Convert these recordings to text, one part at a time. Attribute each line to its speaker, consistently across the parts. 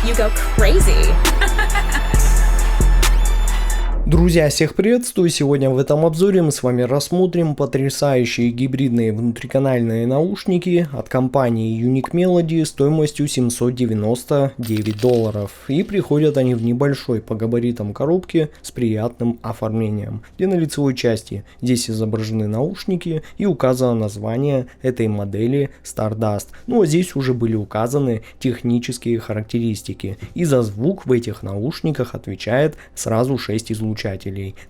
Speaker 1: you go crazy.
Speaker 2: Друзья, всех приветствую! Сегодня в этом обзоре мы с вами рассмотрим потрясающие гибридные внутриканальные наушники от компании Unique Melody стоимостью $799. И приходят они в небольшой по габаритам коробке с приятным оформлением, где на лицевой части здесь изображены наушники и указано название этой модели Stardust. Ну а здесь уже были указаны технические характеристики. И за звук в этих наушниках отвечает сразу 6 излучателей.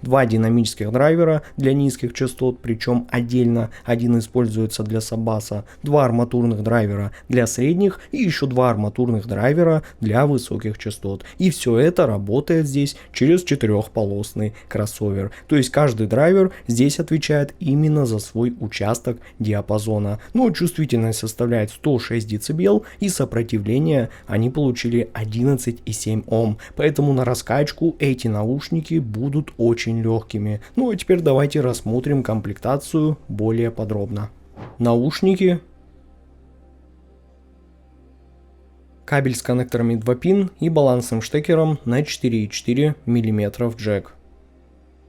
Speaker 2: 2 динамических драйвера для низких частот, причем отдельно один используется для саббаса, 2 арматурных драйвера для средних и еще 2 арматурных драйвера для высоких частот. И все это работает здесь через 4-полосный кроссовер. То есть каждый драйвер здесь отвечает именно за свой участок диапазона. Но чувствительность составляет 106 дБ и сопротивление они получили 11,7 Ом. Поэтому на раскачку эти наушники будут очень легкими. Ну а теперь давайте рассмотрим комплектацию более подробно. Наушники. Кабель с коннекторами 2-пин и балансным штекером на 4,4 мм джек.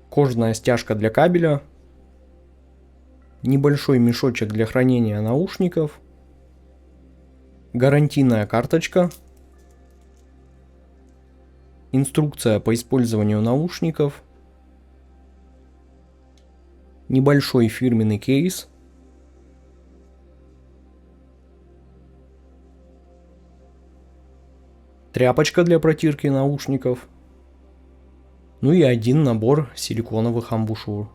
Speaker 2: Кожаная стяжка для кабеля. Небольшой мешочек для хранения наушников. Гарантийная карточка. Инструкция по использованию наушников. Небольшой фирменный кейс. Тряпочка для протирки наушников. Ну и один набор силиконовых амбушюр.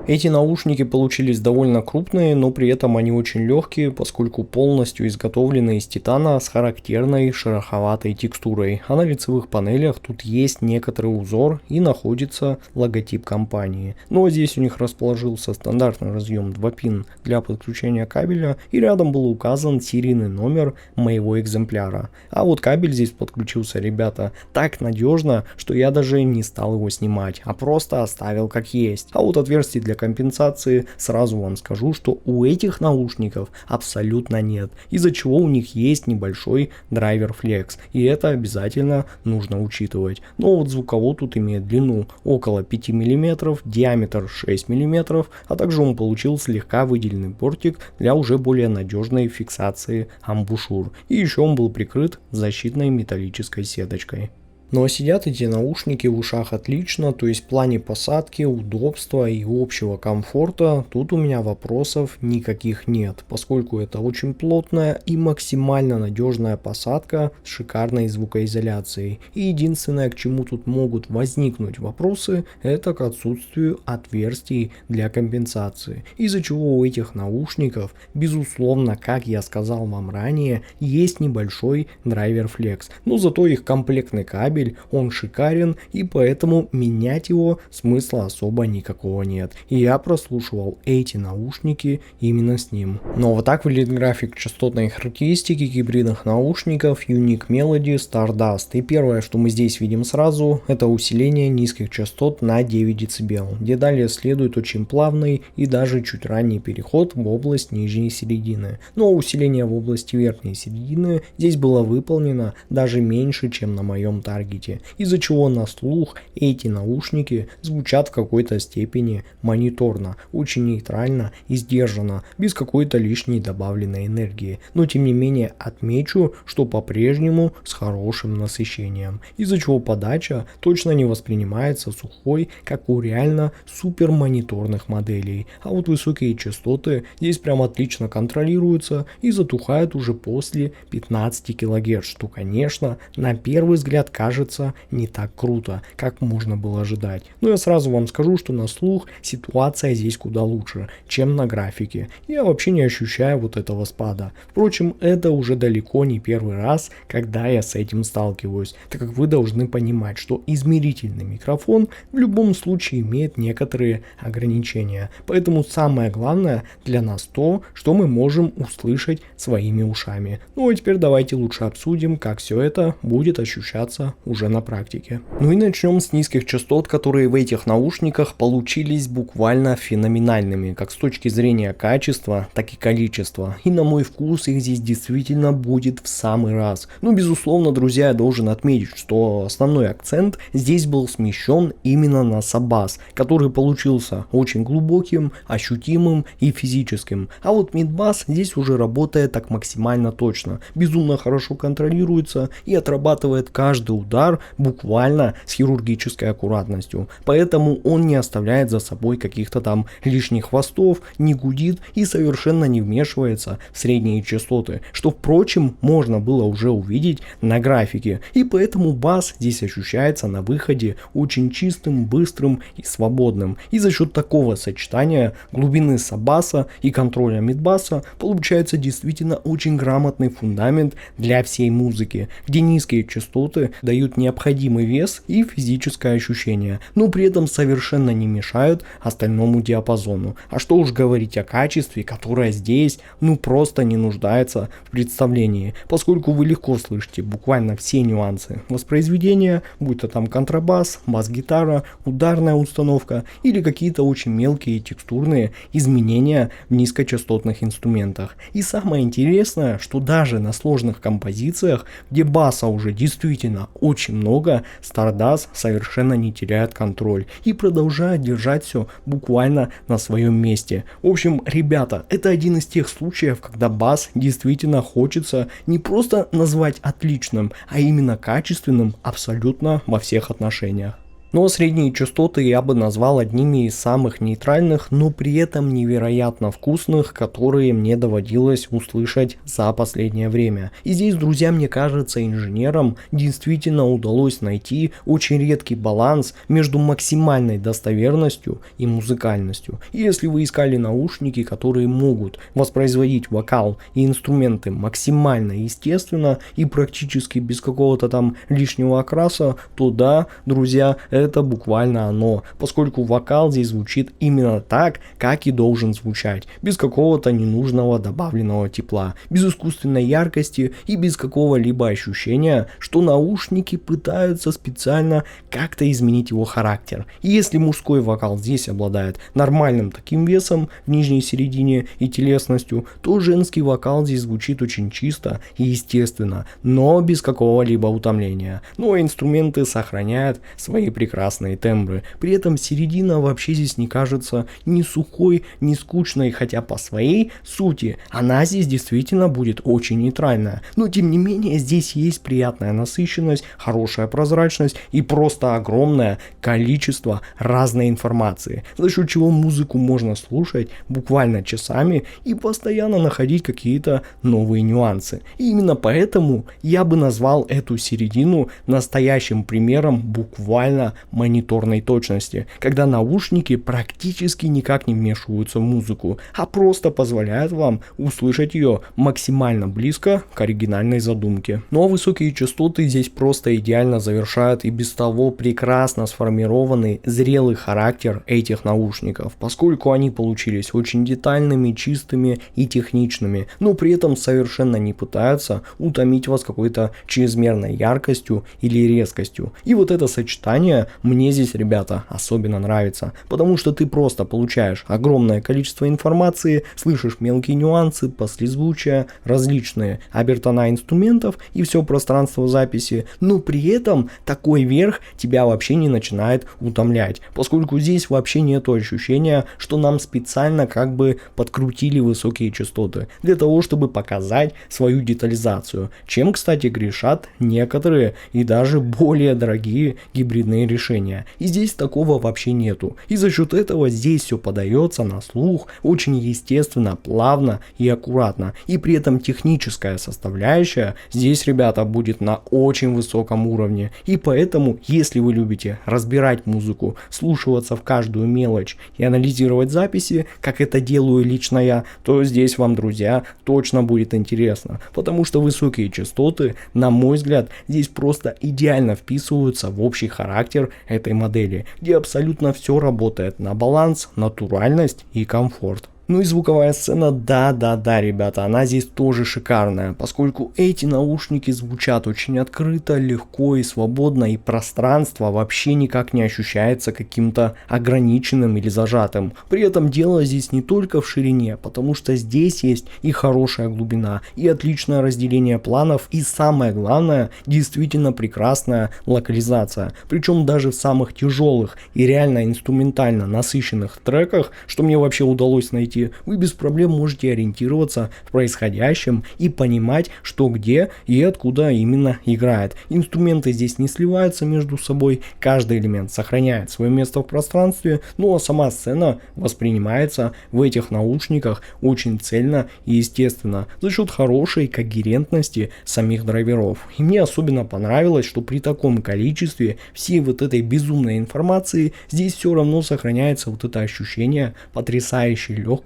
Speaker 2: Эти наушники получились довольно крупные, но при этом они очень легкие, поскольку полностью изготовлены из титана с характерной шероховатой текстурой. А на лицевых панелях тут есть некоторый узор и находится логотип компании. Но здесь у них расположился стандартный разъем 2-пин для подключения кабеля, и рядом был указан серийный номер моего экземпляра. А вот кабель здесь подключился, ребята, так надежно, что я даже не стал его снимать, а просто оставил как есть. А вот отверстий для компенсации сразу вам скажу, что у этих наушников абсолютно нет, из-за чего у них есть небольшой драйвер Flex, и это обязательно нужно учитывать. Но вот звуковод тут имеет длину около 5 мм, диаметр 6 мм, а также он получил слегка выделенный бортик для уже более надежной фиксации амбушюр, и еще он был прикрыт защитной металлической сеточкой. Ну а сидят эти наушники в ушах отлично, то есть в плане посадки, удобства и общего комфорта тут у меня вопросов никаких нет, поскольку это очень плотная и максимально надежная посадка с шикарной звукоизоляцией. И единственное, к чему тут могут возникнуть вопросы, это к отсутствию отверстий для компенсации, из-за чего у этих наушников, безусловно, как я сказал вам ранее, есть небольшой драйвер Flex, но зато их комплектный кабель, он шикарен, и поэтому менять его смысла особо никакого нет. И я прослушивал эти наушники именно с ним. Но вот так выглядит график частотной характеристики гибридных наушников Unique Melody Stardust. И первое, что мы здесь видим сразу, это усиление низких частот на 9 дБ, где далее следует очень плавный и даже чуть ранний переход в область нижней середины. Но усиление в области верхней середины здесь было выполнено даже меньше, чем на моем таргете, из-за чего на слух эти наушники звучат в какой-то степени мониторно, очень нейтрально и сдержанно, без какой-то лишней добавленной энергии. Но тем не менее отмечу, что по-прежнему с хорошим насыщением, из-за чего подача точно не воспринимается сухой, как у реально супер мониторных моделей. А вот высокие частоты здесь прям отлично контролируются и затухают уже после 15 кГц, что, конечно, на первый взгляд кажется не так круто, как можно было ожидать. Но я сразу вам скажу, что на слух ситуация здесь куда лучше, чем на графике. Я вообще не ощущаю вот этого спада. Впрочем, это уже далеко не первый раз, когда я с этим сталкиваюсь, так как вы должны понимать, что измерительный микрофон в любом случае имеет некоторые ограничения. Поэтому самое главное для нас то, что мы можем услышать своими ушами. Ну а теперь давайте лучше обсудим, как все это будет ощущаться уже на практике. Ну и начнем с низких частот, которые в этих наушниках получились буквально феноменальными, как с точки зрения качества, так и количества. И на мой вкус их здесь действительно будет в самый раз. Ну, безусловно, друзья, я должен отметить, что основной акцент здесь был смещен именно на саббас, который получился очень глубоким, ощутимым и физическим. А вот мидбас здесь уже работает так максимально точно, безумно хорошо контролируется и отрабатывает каждый удар буквально с хирургической аккуратностью. Поэтому он не оставляет за собой каких-то там лишних хвостов, не гудит и совершенно не вмешивается в средние частоты, что, впрочем, можно было уже увидеть на графике. И поэтому бас здесь ощущается на выходе очень чистым, быстрым и свободным. И за счет такого сочетания глубины саббаса и контроля мидбаса получается действительно очень грамотный фундамент для всей музыки, где низкие частоты дают необходимый вес и физическое ощущение, но при этом совершенно не мешают остальному диапазону. А что уж говорить о качестве, которое здесь просто не нуждается в представлении, поскольку вы легко слышите буквально все нюансы воспроизведения, будь то там контрабас, бас-гитара, ударная установка или какие-то очень мелкие текстурные изменения в низкочастотных инструментах. И самое интересное, что даже на сложных композициях, где баса уже действительно очень много, Stardust совершенно не теряет контроль и продолжает держать все буквально на своем месте. В общем, ребята, это один из тех случаев, когда бас действительно хочется не просто назвать отличным, а именно качественным абсолютно во всех отношениях. Но средние частоты я бы назвал одними из самых нейтральных, но при этом невероятно вкусных, которые мне доводилось услышать за последнее время. И здесь, друзья, мне кажется, инженерам действительно удалось найти очень редкий баланс между максимальной достоверностью и музыкальностью. И если вы искали наушники, которые могут воспроизводить вокал и инструменты максимально естественно и практически без какого-то там лишнего окраса, то да, друзья, это буквально оно, поскольку вокал здесь звучит именно так, как и должен звучать, без какого-то ненужного добавленного тепла, без искусственной яркости и без какого-либо ощущения, что наушники пытаются специально как-то изменить его характер. И если мужской вокал здесь обладает нормальным таким весом в нижней середине и телесностью, то женский вокал здесь звучит очень чисто и естественно, но без какого-либо утомления. Но инструменты сохраняют свои прекрасные тембры. При этом середина вообще здесь не кажется ни сухой, ни скучной, хотя по своей сути она здесь действительно будет очень нейтральная. Но тем не менее здесь есть приятная насыщенность, хорошая прозрачность и просто огромное количество разной информации, за счет чего музыку можно слушать буквально часами и постоянно находить какие-то новые нюансы. И именно поэтому я бы назвал эту середину настоящим примером буквально мониторной точности, когда наушники практически никак не вмешиваются в музыку, а просто позволяют вам услышать ее максимально близко к оригинальной задумке. Ну а высокие частоты здесь просто идеально завершают и без того прекрасно сформированный зрелый характер этих наушников, поскольку они получились очень детальными, чистыми и техничными, но при этом совершенно не пытаются утомить вас какой-то чрезмерной яркостью или резкостью. И вот это сочетание мне здесь, ребята, особенно нравится, потому что ты просто получаешь огромное количество информации, слышишь мелкие нюансы, послезвучия, различные обертона инструментов и все пространство записи, но при этом такой верх тебя вообще не начинает утомлять, поскольку здесь вообще нету ощущения, что нам специально как бы подкрутили высокие частоты для того, чтобы показать свою детализацию, чем, кстати, грешат некоторые и даже более дорогие гибридные решения. И здесь такого вообще нету. И за счет этого здесь все подается на слух очень естественно, плавно и аккуратно. И при этом техническая составляющая здесь, ребята, будет на очень высоком уровне. И поэтому, если вы любите разбирать музыку, слушаться в каждую мелочь и анализировать записи, как это делаю лично я, то здесь вам, друзья, точно будет интересно. Потому что высокие частоты, на мой взгляд, здесь просто идеально вписываются в общий характер этой модели, где абсолютно все работает на баланс, натуральность и комфорт. Ну и звуковая сцена, да, ребята, она здесь тоже шикарная, поскольку эти наушники звучат очень открыто, легко и свободно, и пространство вообще никак не ощущается каким-то ограниченным или зажатым. При этом дело здесь не только в ширине, потому что здесь есть и хорошая глубина, и отличное разделение планов, и самое главное, действительно прекрасная локализация. Причем даже в самых тяжелых и реально инструментально насыщенных треках, что мне вообще удалось найти, вы без проблем можете ориентироваться в происходящем и понимать, что где и откуда именно играет. Инструменты здесь не сливаются между собой, каждый элемент сохраняет свое место в пространстве, ну а сама сцена воспринимается в этих наушниках очень цельно и естественно за счет хорошей когерентности самих драйверов. И мне особенно понравилось, что при таком количестве всей вот этой безумной информации здесь все равно сохраняется вот это ощущение потрясающей легкости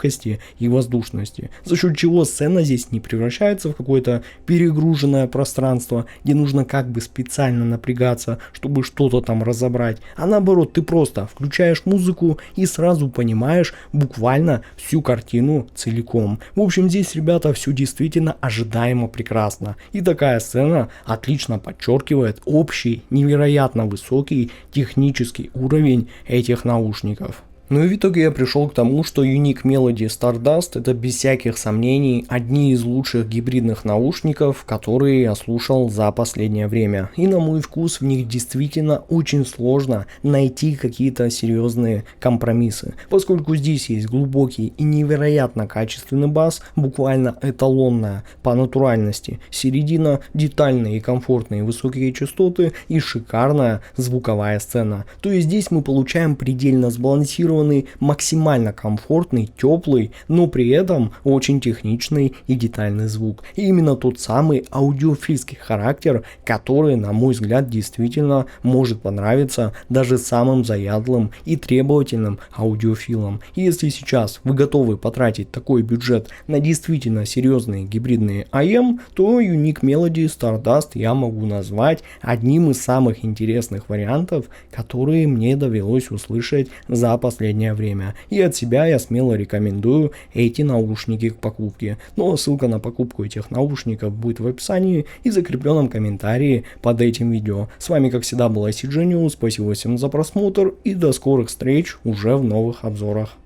Speaker 2: и воздушности, за счет чего сцена здесь не превращается в какое-то перегруженное пространство, где нужно как бы специально напрягаться, чтобы что-то там разобрать, а наоборот, ты просто включаешь музыку и сразу понимаешь буквально всю картину целиком. В общем, здесь, ребята, все действительно ожидаемо прекрасно, и такая сцена отлично подчеркивает общий, невероятно высокий технический уровень этих наушников. Ну и в итоге я пришел к тому, что Unique Melody Stardust — это без всяких сомнений одни из лучших гибридных наушников, которые я слушал за последнее время. И на мой вкус в них действительно очень сложно найти какие-то серьезные компромиссы, поскольку здесь есть глубокий и невероятно качественный бас, буквально эталонная по натуральности, середина, детальные и комфортные высокие частоты и шикарная звуковая сцена. То есть здесь мы получаем предельно сбалансированный, максимально комфортный, теплый, но при этом очень техничный и детальный звук. И именно тот самый аудиофильский характер, который, на мой взгляд, действительно может понравиться даже самым заядлым и требовательным аудиофилам. И если сейчас вы готовы потратить такой бюджет на действительно серьезные гибридные AM, то Unique Melody Stardust я могу назвать одним из самых интересных вариантов, которые мне довелось услышать за последнее время. И от себя я смело рекомендую эти наушники к покупке. Но ссылка на покупку этих наушников будет в описании и закрепленном комментарии под этим видео. С вами, как всегда, был IC Genius. Спасибо всем за просмотр и до скорых встреч уже в новых обзорах.